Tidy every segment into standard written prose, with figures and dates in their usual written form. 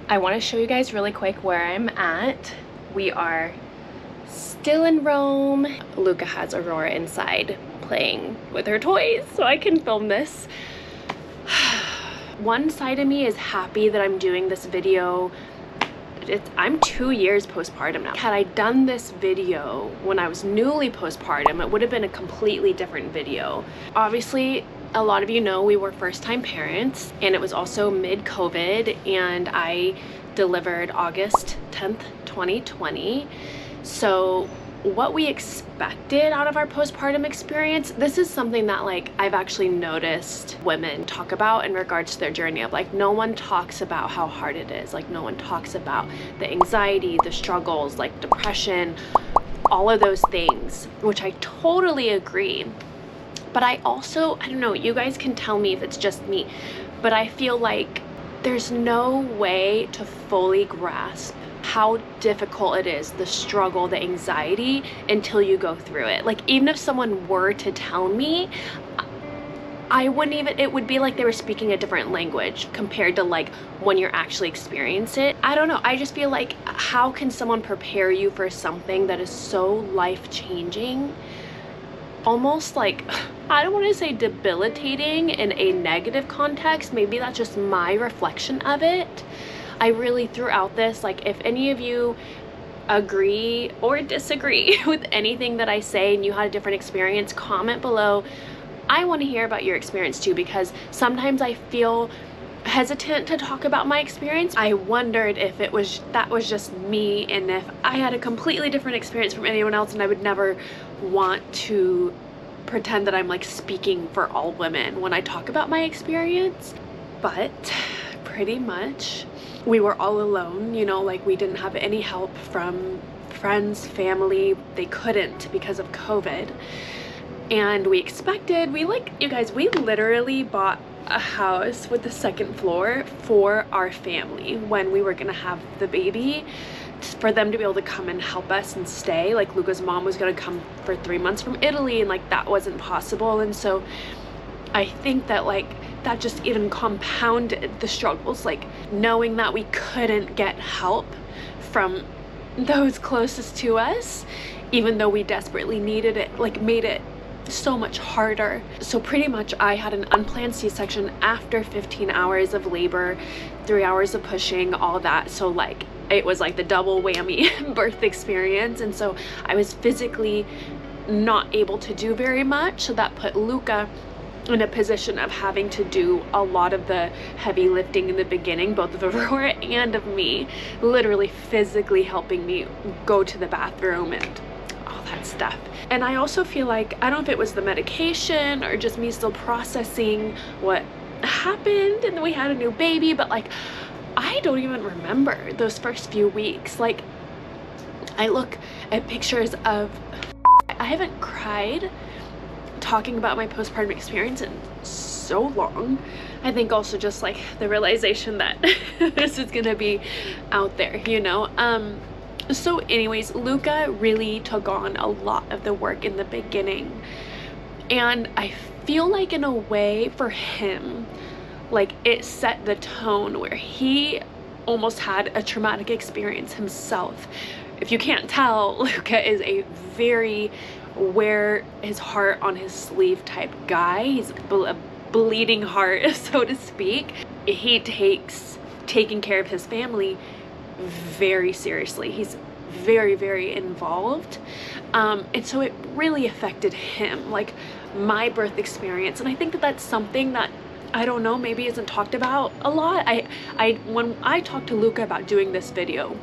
I want to show you guys really quick where I'm at. We are still in Rome. Luca has Aurora inside playing with her toys, so I can film this. One side of me is happy that I'm doing this video. I'm 2 years postpartum now. Had I done this video when I was newly postpartum, it would have been a completely different video. Obviously, a lot of you know we were first-time parents, and it was also mid-COVID, and I delivered August 10th, 2020. So what we expected out of our postpartum experience, this is something that like I've actually noticed women talk about in regards to their journey of like, no one talks about how hard it is. Like no one talks about the anxiety, the struggles, like depression, all of those things, which I totally agree. But I also, I don't know, you guys can tell me if it's just me, but I feel like there's no way to fully grasp how difficult it is, the struggle, the anxiety, until you go through it. Like even if someone were to tell me, I wouldn't even, it would be like they were speaking a different language compared to like when you're actually experiencing it. I don't know, I just feel like how can someone prepare you for something that is so life-changing, almost like, I don't want to say debilitating in a negative context, maybe that's just my reflection of it. I really threw out this, like if any of you agree or disagree with anything that I say and you had a different experience, comment below. I want to hear about your experience too, because sometimes I feel hesitant to talk about my experience. I wondered if that was just me, and if I had a completely different experience from anyone else, and I would never want to pretend that I'm like speaking for all women when I talk about my experience. But pretty much we were all alone, you know, like we didn't have any help from friends, family. They couldn't because of COVID. And we expected, you guys, we literally bought a house with the second floor for our family when we were gonna have the baby, for them to be able to come and help us and stay. Like Luca's mom was gonna come for 3 months from Italy, and like that wasn't possible. And so I think that like that just even compounded the struggles, like knowing that we couldn't get help from those closest to us, even though we desperately needed it, like made it so much harder. So pretty much I had an unplanned C-section after 15 hours of labor, 3 hours of pushing, all that. So like it was like the double whammy birth experience. And so I was physically not able to do very much. So that put Luca in a position of having to do a lot of the heavy lifting in the beginning, both of Aurora and of me, literally physically helping me go to the bathroom and all that stuff. And I also feel like, I don't know if it was the medication or just me still processing what happened and then we had a new baby, but like I don't even remember those first few weeks. Like I look at pictures of, I haven't cried talking about my postpartum experience in so long. I think also just like the realization that this is gonna be out there, you know. So anyways, Luca really took on a lot of the work in the beginning, and I feel like in a way for him, like it set the tone where he almost had a traumatic experience himself. If you can't tell, Luca is a very wear his heart on his sleeve type guy. He's a bleeding heart, so to speak. He takes taking care of his family very seriously. He's very, very involved. And so it really affected him, like my birth experience. And I think that that's something that, I don't know, maybe isn't talked about a lot. When I talked to Luca about doing this video,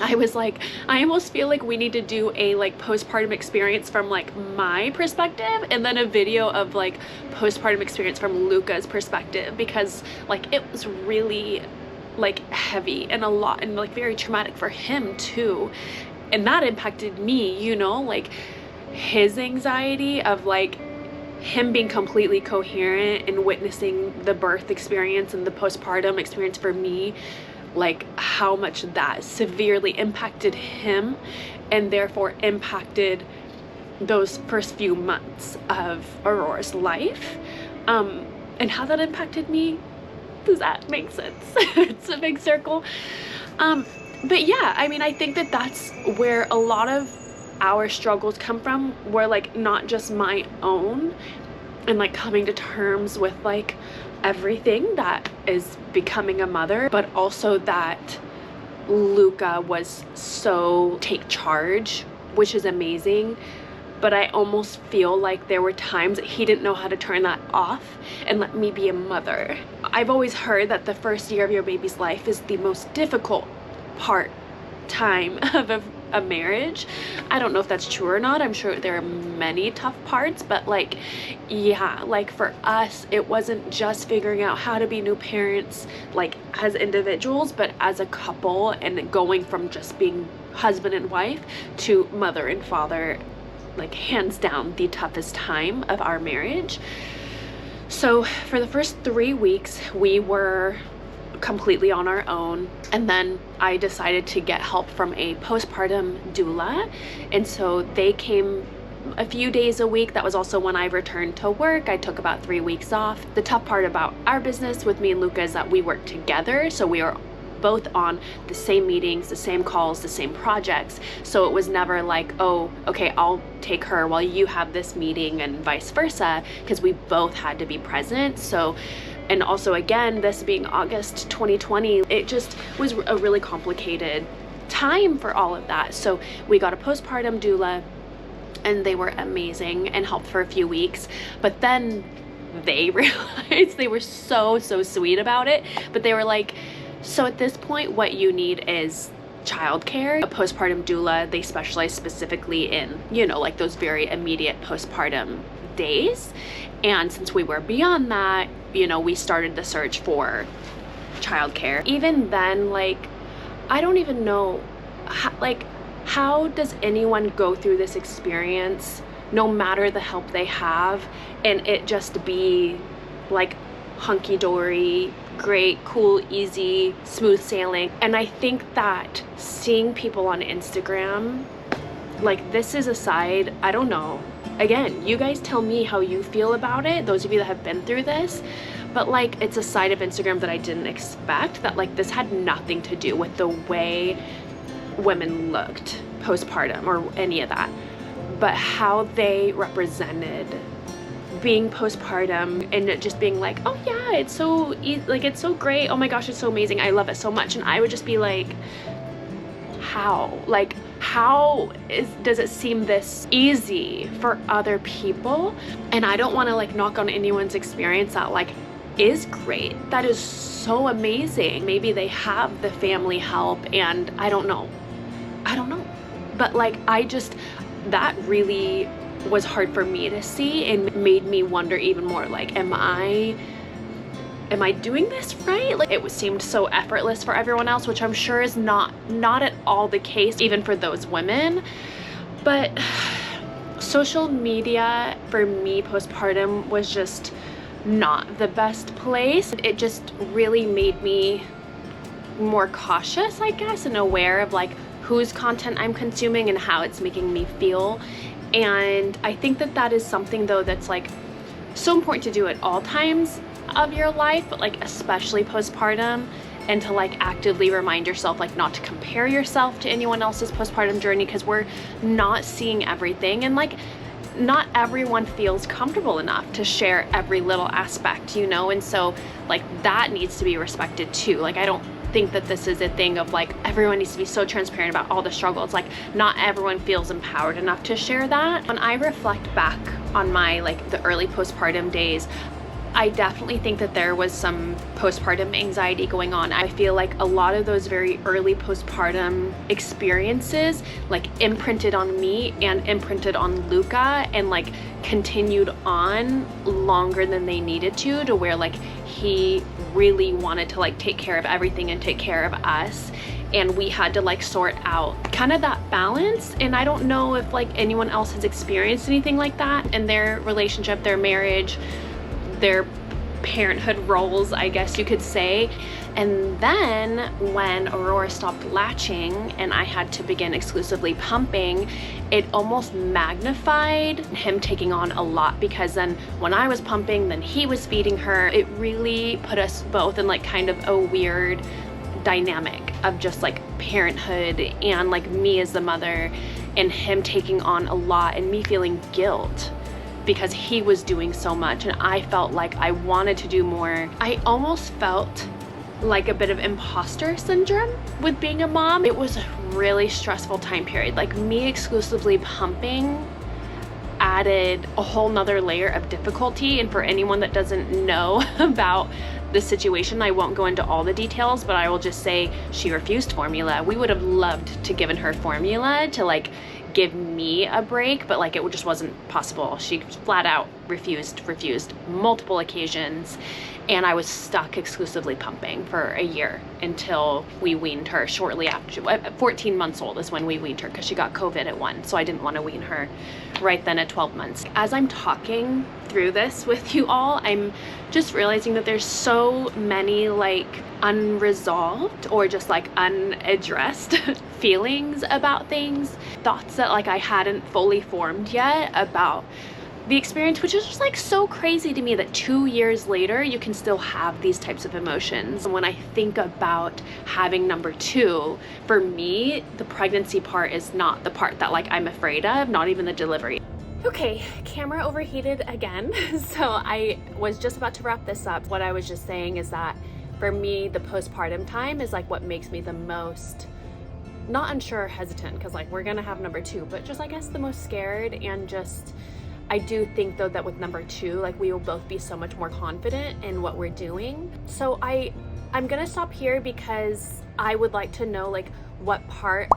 I was like, I almost feel like we need to do a like postpartum experience from like my perspective, and then a video of like postpartum experience from Luca's perspective, because like it was really like heavy and a lot, and like very traumatic for him too. And that impacted me, you know, like his anxiety of like him being completely coherent and witnessing the birth experience and the postpartum experience for me, like how much that severely impacted him and therefore impacted those first few months of Aurora's life, and how that impacted me. Does that make sense? It's a big circle. But yeah, I mean, I think that that's where a lot of our struggles come from, where like not just my own, and like coming to terms with like everything that is becoming a mother, but also that Luca was so take charge, which is amazing. But I almost feel like there were times that he didn't know how to turn that off and let me be a mother. I've always heard that the first year of your baby's life is the most difficult time of a marriage. I don't know if that's true or not. I'm sure there are many tough parts, but like, yeah, like for us, it wasn't just figuring out how to be new parents, like as individuals, but as a couple, and going from just being husband and wife to mother and father, like hands down the toughest time of our marriage. So for the first 3 weeks, we were completely on our own, and then I decided to get help from a postpartum doula, and so they came a few days a week. That was also when I returned to work. I took about 3 weeks off. The tough part about our business with me and Luca is that we work together, so we are both on the same meetings, the same calls, the same projects. So it was never like, oh, okay, I'll take her while you have this meeting, and vice versa, because we both had to be present. So, and also again, this being August 2020, it just was a really complicated time for all of that. So we got a postpartum doula, and they were amazing and helped for a few weeks. But then they realized, they were so sweet about it, but they were like, so at this point, what you need is childcare. A postpartum doula, they specialize specifically in, you know, like those very immediate postpartum days. And since we were beyond that, you know, we started the search for childcare. Even then, like, I don't even know, how does anyone go through this experience, no matter the help they have, and it just be like hunky-dory, great, cool, easy, smooth sailing? And I think that seeing people on Instagram, like, this is a side, I don't know, again, you guys tell me how you feel about it, those of you that have been through this, but like, it's a side of Instagram that I didn't expect, that like this had nothing to do with the way women looked postpartum or any of that, but how they represented being postpartum, and it just being like, oh yeah, it's so like, it's so great, oh my gosh, it's so amazing, I love it so much. And I would just be like, how? Like, how does it seem this easy for other people? And I don't want to like knock on anyone's experience that like is great, that is so amazing. Maybe they have the family help, and I don't know, but like, that really was hard for me to see, and made me wonder even more, like, am I doing this right? Like, it seemed so effortless for everyone else, which I'm sure is not at all the case, even for those women. But social media for me postpartum was just not the best place. It just really made me more cautious, I guess, and aware of like whose content I'm consuming and how it's making me feel. And I think that is something though that's like so important to do at all times of your life, but like especially postpartum, and to like actively remind yourself like not to compare yourself to anyone else's postpartum journey, because we're not seeing everything, and like not everyone feels comfortable enough to share every little aspect, you know, and so like that needs to be respected too. Like, I don't think that this is a thing of like everyone needs to be so transparent about all the struggle. It's like not everyone feels empowered enough to share that. When I reflect back on my like the early postpartum days, I definitely think that there was some postpartum anxiety going on. I feel like a lot of those very early postpartum experiences like imprinted on me and imprinted on Luca, and like continued on longer than they needed to where like he really wanted to like take care of everything and take care of us, and we had to like sort out kind of that balance. And I don't know if like anyone else has experienced anything like that in their relationship, their marriage, their parenthood roles, I guess you could say. And then when Aurora stopped latching and I had to begin exclusively pumping, it almost magnified him taking on a lot, because then when I was pumping, then he was feeding her. It really put us both in like kind of a weird dynamic of just like parenthood and like me as the mother, and him taking on a lot and me feeling guilt because he was doing so much and I felt like I wanted to do more. I almost felt like a bit of imposter syndrome with being a mom. It was a really stressful time period. Like me exclusively pumping added a whole nother layer of difficulty. And for anyone that doesn't know about the situation, I won't go into all the details, but I will just say she refused formula. We would have loved to given her formula to like give me a break, but like it just wasn't possible. She flat out refused multiple occasions, and I was stuck exclusively pumping for a year until we weaned her. Shortly after 14 months old is when we weaned her, because she got COVID at 1, so I didn't want to wean her right then at 12 months. As I'm talking through this with you all, I'm just realizing that there's so many like unresolved or just like unaddressed feelings about things, thoughts that like I hadn't fully formed yet about the experience, which is just like so crazy to me that 2 years later you can still have these types of emotions. And when I think about having number 2, for me the pregnancy part is not the part that like I'm afraid of, not even the delivery. Okay, camera overheated again. So I was just about to wrap this up. What I was just saying is that for me, the postpartum time is like what makes me the most, not unsure, hesitant, because like we're gonna have number 2, but just I guess the most scared. And just, I do think though that with number 2, like we will both be so much more confident in what we're doing. So I'm gonna stop here because I would like to know like what part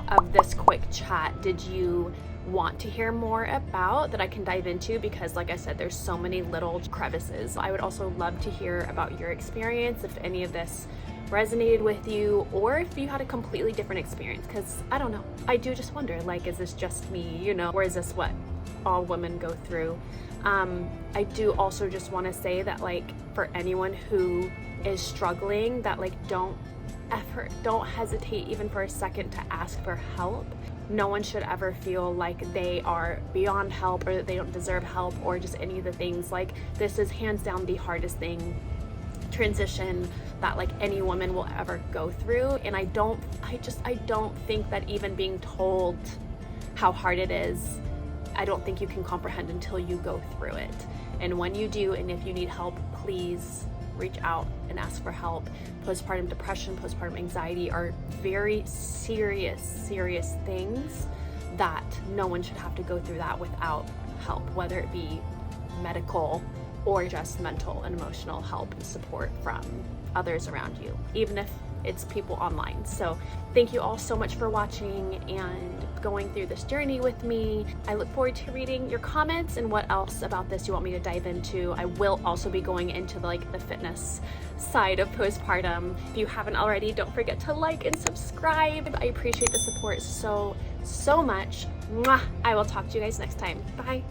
of this quick chat did you want to hear more about that I can dive into, because like I said, there's so many little crevices. I would also love to hear about your experience, if any of this resonated with you, or if you had a completely different experience, because I don't know, I do just wonder, like, is this just me, you know, or is this what all women go through? I do also just want to say that like for anyone who is struggling, that like don't hesitate even for a second to ask for help. No one should ever feel like they are beyond help or that they don't deserve help or just any of the things. Like this is hands down the hardest transition that like any woman will ever go through. And I don't think that even being told how hard it is, I don't think you can comprehend until you go through it. And when you do, and if you need help, please reach out and ask for help. Postpartum depression, postpartum anxiety are very serious things that no one should have to go through that without help, whether it be medical or just mental and emotional help and support from others around you, even if it's people online. So thank you all so much for watching and going through this journey with me. I look forward to reading your comments and what else about this you want me to dive into. I will also be going into the fitness side of postpartum. If you haven't already, don't forget to like and subscribe. I appreciate the support so much. Mwah! I will talk to you guys next time. Bye.